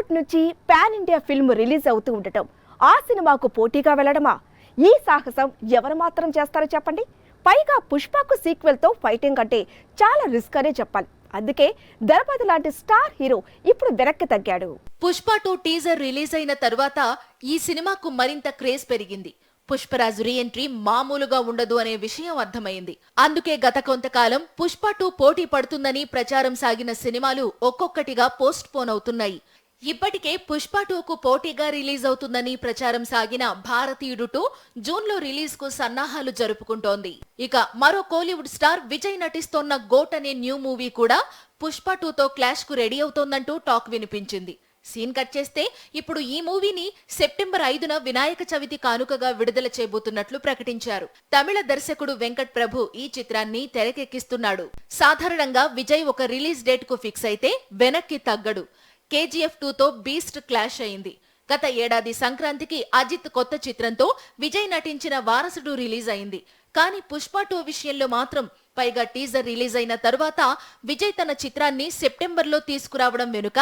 బాలీవుడ్ నుంచి pan India film release అవుతూ ఉండటం ఆ సినిమాకు పోటీగా వెళ్లడమా? ఈ సాహసం ఎవరు మాత్రం చేస్తారో చెప్పండి. పైగా పుష్పకు సీక్వెల్ తో ఫైటింగ్ అంటే చాలా రిస్క్ అనే చెప్పాలి. అందుకే దళపతి లాంటి స్టార్ హీరో ఇప్పుడు వెనక్కి తగ్గాడు. పుష్ప 2 టీజర్ రిలీజ్ అయిన తర్వాత ఈ సినిమాకు మరింత క్రేజ్ పెరిగింది. పుష్పరాజు రీఎంట్రీ మామూలుగా ఉండదు అనే విషయం అర్థమైంది. అందుకే గత కొంతకాలం పుష్ప 2 పోటీ పడుతుందని ప్రచారం సాగిన సినిమాలు ఒక్కొక్కటిగా పోస్ట్ పోన్ అవుతున్నాయి. ఇప్పటికే పుష్ప 2కు పోటీగా రిలీజ్ అవుతుందని ప్రచారం సాగిన భారతీయుడు 2 జూన్లో రిలీజ్ కు సన్నాహాలు జరుపుకుంటోంది. ఇక మరో కోలీవుడ్ స్టార్ విజయ్ నటిస్తోన్న గోట్ అనే న్యూ మూవీ కూడా పుష్ప 2తో క్లాష్ కు రెడీ అవుతోందంటూ టాక్ వినిపించింది. సీన్ కట్ చేస్తే ఇప్పుడు ఈ మూవీని సెప్టెంబర్ 5న వినాయక చవితి కానుకగా విడుదల చేయబోతున్నట్లు ప్రకటించారు. తమిళ దర్శకుడు వెంకట్ ప్రభు ఈ చిత్రాన్ని తెరకెక్కిస్తున్నాడు. సాధారణంగా విజయ్ ఒక రిలీజ్ డేట్ కు ఫిక్స్ అయితే వెనక్కి తగ్గడు. KGF 2తో బీస్ట్ క్లాష్ అయింది. గత ఏడాది సంక్రాంతికి అజిత్ కొత్త చిత్రంతో విజయ్ నటించిన వారసుడు రిలీజ్ అయింది. కానీ పుష్ప 2 విషయంలో మాత్రం, పైగా టీజర్ రిలీజ్ అయిన తరువాత విజయ్ తన చిత్రాన్ని సెప్టెంబర్లో తీసుకురావడం వెనుక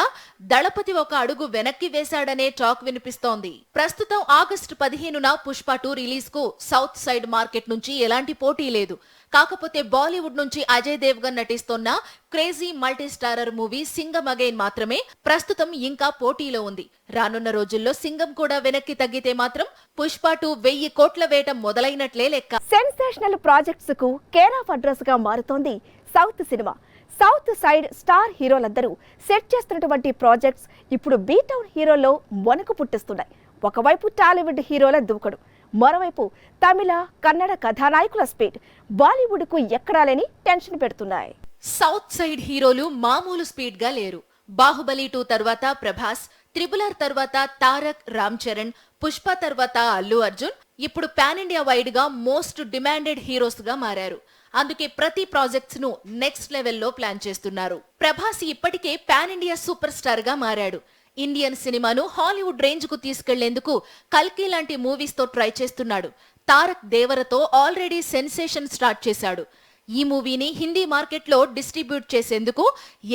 దళపతి ఒక అడుగు వెనక్కి వేశాడనే టాక్ వినిపిస్తోంది. ప్రస్తుతం ఆగస్టు 15న పుష్ప 2 రిలీజ్ కు సౌత్ సైడ్ మార్కెట్ నుంచి ఎలాంటి పోటీ లేదు. కాకపోతే బాలీవుడ్ నుంచి అజయ్ దేవ్గన్ నటిస్తోన్న crazy multi starrer movie Singham again మాత్రమే ప్రస్తుతం ఇంకా పోటీలో ఉంది. రానున్న రోజుల్లో సింగం కూడా వెనక్కి తగ్గితే మాత్రం పుష్ప 2 1000 కోట్ల వేట మొదలైనట్లే లెక్క. సెన్సేషనల్ ప్రాజెక్ట్స్ కు కేర్ ఆఫ్ అడ్రస్ గా మారుతోంది సౌత్ సినిమా. సౌత్ సైడ్ స్టార్ హీరోలందరూ సెట్ చేస్తున్నటువంటి ప్రాజెక్ట్స్ ఇప్పుడు బీటౌన్ హీరోల్లో వణుకు పుట్టిస్తున్నాయి. ఒకవైపు టాలీవుడ్ హీరోల దూకుడు, మరోవైపు తమిళ కన్నడ కథానాయకుల స్పీడ్ బాలీవుడ్ కు ఎక్కడాలేని టెన్షన్ పెడుతున్నాయి. సౌత్ సైడ్ హీరోలు మామూలు స్పీడ్ గా లేరు. బాహుబలి 2 తర్వాత ప్రభాస్, త్రిబులర్ తర్వాత తారక్, రామ్ చరణ్, పుష్ప తర్వాత అల్లు అర్జున్ ఇప్పుడు పాన్ ఇండియా వైడ్ గా మోస్ట్ డిమాండెడ్ హీరోస్ గా మారారు. అందుకే ప్రతి ప్రాజెక్ట్స్ ను నెక్స్ట్ లెవెల్లో ప్లాన్ చేస్తున్నారు. ప్రభాస్ ఇప్పటికే పాన్ ఇండియా సూపర్ స్టార్ గా మారాడు. ఇండియన్ సినిమాను హాలీవుడ్ రేంజ్ కు తీసుకెళ్లేందుకు కల్కి లాంటి మూవీస్ తో ట్రై చేస్తున్నాడు. తారక్ దేవరతో ఆల్రెడీ సెన్సేషన్ స్టార్ట్ చేశాడు. ఈ మూవీని హిందీ మార్కెట్ లో డిస్ట్రిబ్యూట్ చేసేందుకు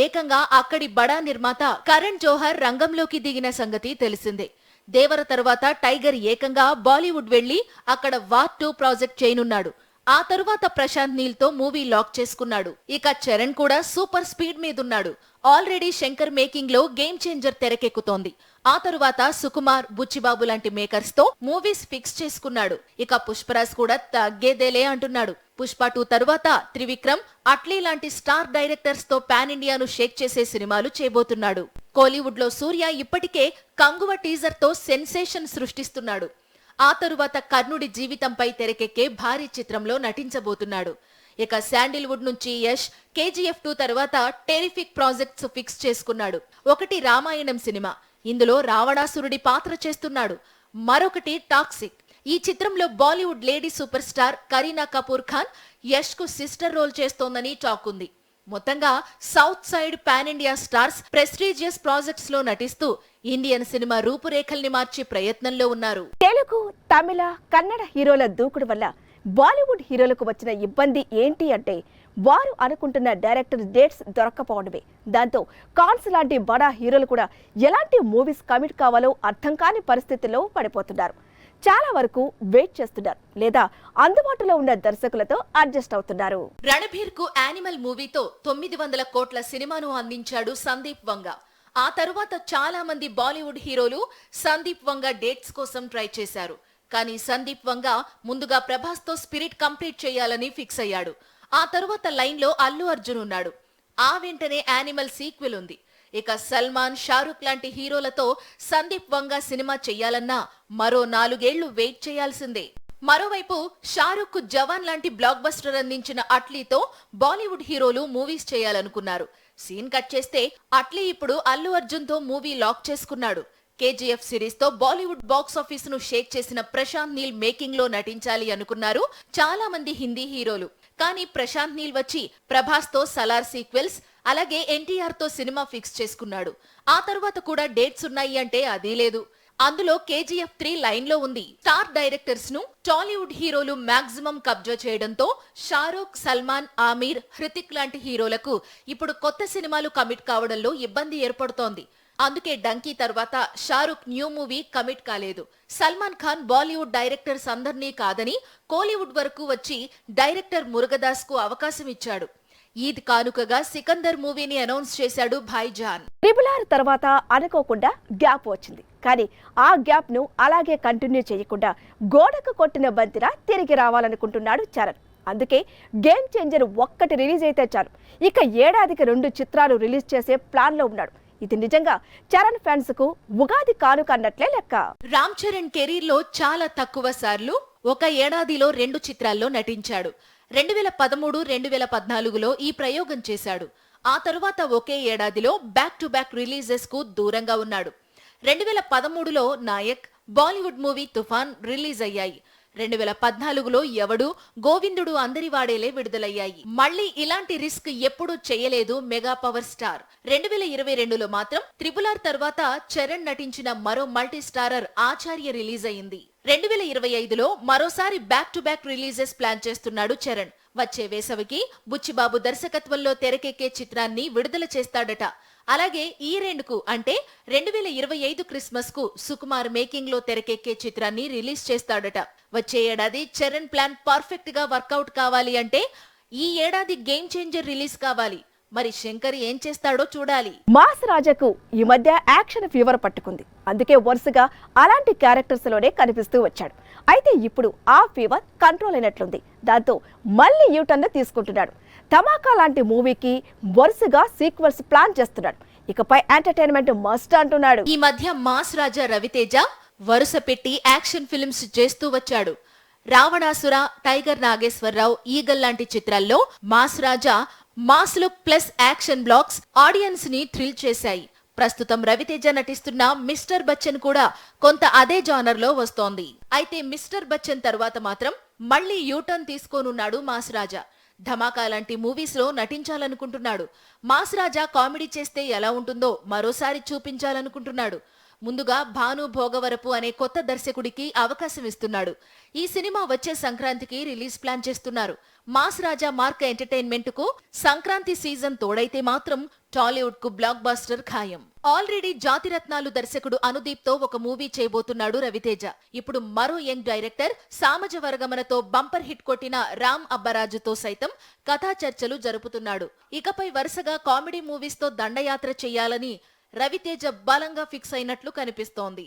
ఏకంగా అక్కడి బడా నిర్మాత కరణ్ జోహర్ రంగంలోకి దిగిన సంగతి తెలిసిందే. దేవర తర్వాత టైగర్ ఏకంగా బాలీవుడ్ వెళ్లి అక్కడ వార్ 2 ప్రాజెక్ట్ చేయనున్నాడు. ఆ తరువాత ప్రశాంత్ నీల్ తో మూవీ లాక్ చేసుకున్నాడు. ఇక చరణ్ కూడా సూపర్ స్పీడ్ మీదున్నాడు. ఆల్రెడీ శంకర్ మేకింగ్ లో గేమ్ చేంజర్ తెరకెక్కుతోంది. ఆ తరువాత సుకుమార్, బుచ్చిబాబు లాంటి మేకర్స్ తో మూవీస్ ఫిక్స్ చేసుకున్నాడు. ఇక పుష్పరాజ్ కూడా తగ్గేదేలే అంటున్నాడు. పుష్ప 2 తరువాత త్రివిక్రమ్, అట్లీ లాంటి స్టార్ డైరెక్టర్స్ తో పాన్ ఇండియాను షేక్ చేసే సినిమాలు చేయబోతున్నాడు. కోలీవుడ్ లో సూర్య ఇప్పటికే కంగువ టీజర్ తో సెన్సేషన్ సృష్టిస్తున్నాడు. ఆ తరువాత కర్ణుడి జీవితంపై తెరకెక్కే భారీ చిత్రంలో నటించబోతున్నాడు. ఇక శాండిల్వుడ్ నుంచి యష్ KGF 2 తర్వాత టెరిఫిక్ ప్రాజెక్ట్స్ ఫిక్స్ చేసుకున్నాడు. ఒకటి రామాయణం సినిమా, ఇందులో రావణాసురుడి పాత్ర చేస్తున్నాడు. మరొకటి టాక్సిక్. ఈ చిత్రంలో Bollywood lady super star Kareena Kapoor Khan Yash కు సిస్టర్ రోల్ చేస్తోందని టాక్ ఉంది. మొత్తంగా south side pan India stars prestigious projects లో నటిస్తూ ఇండియన్ సినిమా రూపురేఖల్ని మార్చే ప్రయత్నంలో ఉన్నారు. తెలుగు, తమిళ, కన్నడ హీరోల దూకుడు వల్ల బాలీవుడ్ హీరోలకు వచ్చిన ఇబ్బంది ఏంటి అంటే, వారు అనుకుంటున్న డైరెక్టర్ డేట్స్ దొరక్కపోవడమే. దాంతో కాన్స్ లాంటి బడా హీరోలు కూడా ఎలాంటి మూవీస్ కమిట్ కావాలో అర్థం కాని పరిస్థితుల్లో పడిపోతున్నారు. చాలా వరకు వెయిట్ చేస్తున్నారు, లేదా అందుబాటులో ఉన్న దర్శకులతో అడ్జస్ట్ అవుతున్నారు. రణబీర్ కు యానిమల్ మూవీతో 900 కోట్ల సినిమాను అందించాడు సందీప్ వంగ. ఆ తరువాత చాలా మంది బాలీవుడ్ హీరోలు సందీప్ వంగ డేట్స్ కోసం ట్రై చేశారు. కానీ సందీప్ వంగ ముందుగా ప్రభాస్ తో స్పిరిట్ కంప్లీట్ చేయాలని ఫిక్స్ అయ్యాడు. ఆ తరువాత లైన్ లో అల్లు అర్జున్ ఉన్నాడు. ఆ వెంటనే యానిమల్ సీక్వెల్ ఉంది. ఇక సల్మాన్, షారుఖ్ లాంటి హీరోలతో సందీప్ వంగ సినిమా చెయ్యాలన్నా మరో 4 ఏళ్లు వెయిట్ చేయాల్సిందే. మరోవైపు షారుఖ్ కు జవాన్ లాంటి బ్లాక్ బస్టర్ అందించిన అట్లీతో బాలీవుడ్ హీరోలు మూవీస్ చేయాలనుకున్నారు. సీన్ కట్ చేస్తే అట్లీ ఇప్పుడు అల్లు అర్జున్ తో మూవీ లాక్ చేసుకున్నాడు. KGF సిరీస్ తో బాలీవుడ్ బాక్స్ ఆఫీస్ ను షేక్ చేసిన ప్రశాంత్ నీల్ మేకింగ్ లో నటించాలి అనుకున్నారు చాలా మంది హిందీ హీరోలు. కానీ ప్రశాంత్ నీల్ వచ్చి ప్రభాస్ తో సలార్ సీక్వెల్స్, అలాగే NTR తో సినిమా ఫిక్స్ చేసుకున్నాడు. ఆ తర్వాత కూడా డేట్స్ ఉన్నాయి అంటే అదీ లేదు. అందులో KGF 3 లైన్ లో ఉంది. స్టార్ డైరెక్టర్స్ ను టాలీవుడ్ హీరోలు మాక్సిమం కబ్జా చేయడంతో షారూక్, సల్మాన్, ఆమీర్, హృతిక్ లాంటి హీరోలకు ఇప్పుడు కొత్త సినిమాలు కమిట్ కావడంలో ఇబ్బంది ఏర్పడుతోంది. అందుకే డంకీ తర్వాత షారుఖ్ న్యూ మూవీ కమిట్ కాలేదు. సల్మాన్ ఖాన్ బాలీవుడ్ డైరెక్టర్స్ అందర్నీ కాదని కోలీవుడ్ వరకు వచ్చి డైరెక్టర్ మురుగదాస్ కు అవకాశం ఇచ్చాడు. ఈద్ కానుకగా సికందర్ మూవీని అనౌన్స్ చేశాడు భాయ్జాన్. ట్రిపుల్ తర్వాత అనుకోకుండా గ్యాప్ వచ్చింది. కానీ ఆ గ్యాప్ ను అలాగే కంటిన్యూ చేయకుండా గోడకు కొట్టిన బంతిలా తిరిగి రావాలనుకుంటున్నాడు చరణ్. అందుకే గేమ్ చేంజర్ ఒక్కటి రిలీజ్ అయితే చాలు, ఇక ఏడాదికి 2 చిత్రాలు రిలీజ్ చేసే ప్లాన్ లో ఉన్నాడు. ఇది నిజంగా చరణ్ ఫ్యాన్స్ కు ఉగాది కానుక అన్నట్లే లెక్క. రామ్ చరణ్ కెరీర్ లో చాలా తక్కువ సార్లు ఒక ఏడాదిలో 2 చిత్రాల్లో నటించాడు. 2013, 2014లో ఈ ప్రయోగం చేశాడు. ఆ తరువాత ఒకే ఏడాదిలో బ్యాక్ టు బ్యాక్ రిలీజెస్ కు దూరంగా ఉన్నాడు. 2013లో నాయక్, బాలీవుడ్ మూవీ తుఫాన్ రిలీజ్ అయ్యాయి. 2014లో ఎవడు, గోవిందుడు అందరివాడేలే విడుదలయ్యాయి. మళ్లీ ఇలాంటి రిస్క్ ఎప్పుడూ చేయలేదు మెగా పవర్ స్టార్. 2022లో మాత్రం ట్రిపుల్ తర్వాత చరణ్ నటించిన మరో మల్టీ స్టారర్ ఆచార్య రిలీజ్ అయింది. 2025లో మరోసారి back to back releases plan చేస్తున్నాడు చరణ్. వచ్చే వేసవికి బుచ్చిబాబు దర్శకత్వంలో తెరకెక్కే చిత్రాన్ని విడుదల చేస్తాడట. అలాగే ఈ రెండుకు అంటే 2025 క్రిస్మస్ కు సుకుమార్ మేకింగ్ లో తెరకెక్కే చిత్రాన్ని రిలీజ్ చేస్తాడట. వచ్చే ఏడాది చరణ్ ప్లాన్ పర్ఫెక్ట్ గా వర్కౌట్ కావాలి అంటే ఈ ఏడాది గేమ్ చేంజర్ రిలీజ్ కావాలి. మరి శంకర్ ఏం చేస్తాడో చూడాలి. మాస్ రాజాకు ఈ మధ్య యాక్షన్ ఫీవర్ పట్టుకుంది. అందుకే వరుసగా అలాంటి క్యారెక్టర్స్ లోనే కనిపిస్తూ వచ్చాడు. అయితే ఇప్పుడు ఆ ఫీవర్ కంట్రోల్ అయినట్లుంది. దాంతో మళ్ళీ యూటర్న్ తీసుకుంటున్నాడు. ధమాకా లాంటి మూవీకి వరుసగా సీక్వెల్స్ ప్లాన్ చేస్తున్నాడు. ఇకపై ఎంటర్టైన్మెంట్ మస్ట్ అంటున్నాడు. ఈ మధ్య మాస్ రాజా రవితేజ వరుస పెట్టి యాక్షన్ ఫిల్మ్స్ చేస్తూ వచ్చాడు. రావణాసుర, టైగర్ నాగేశ్వరరావు, ఈగల్ లాంటి చిత్రాల్లో mass Raja mass look plus action blocks audience ని థ్రిల్ చేశాయి. ప్రస్తుతం రవితేజ నటిస్తున్న మిస్టర్ బచ్చన్ కూడా కొంత అదే జానర్ లో వస్తోంది. అయితే మిస్టర్ బచ్చన్ తర్వాత మాత్రం మళ్లీ యూటర్న్ తీసుకోనున్నాడు మాస్ రాజా. ధమాకా లాంటి మూవీస్ లో నటించాలనుకుంటున్నాడు. మాస్ రాజా కామెడీ చేస్తే ఎలా ఉంటుందో మరోసారి చూపించాలనుకుంటున్నాడు. ముందుగా భాను భోగవరపు అనే కొత్త దర్శకుడికి అవకాశం ఇస్తున్నాడు. ఈ సినిమా వచ్చే సంక్రాంతికి రిలీజ్ ప్లాన్ చేస్తున్నారు. మాస్ రాజా మార్క్ ఎంటర్టైన్మెంట్ కు సంక్రాంతి సీజన్ తోడైతే మాత్రం టాలీవుడ్ కు బ్లాక్ బాస్టర్ ఖాయం. ఆల్రెడీ జాతిరత్నాలు దర్శకుడు అనుదీప్ తో ఒక మూవీ చేయబోతున్నాడు రవితేజ. ఇప్పుడు మరో యంగ్ డైరెక్టర్ సామజ వర్గమనతో బంపర్ హిట్ కొట్టిన రామ్ అబ్బరాజుతో సైతం కథా చర్చలు జరుపుతున్నాడు. ఇకపై వరుసగా కామెడీ మూవీస్ తో దండయాత్ర చేయాలని రవితేజ బలంగా ఫిక్స్ అయినట్లు కనిపిస్తోంది.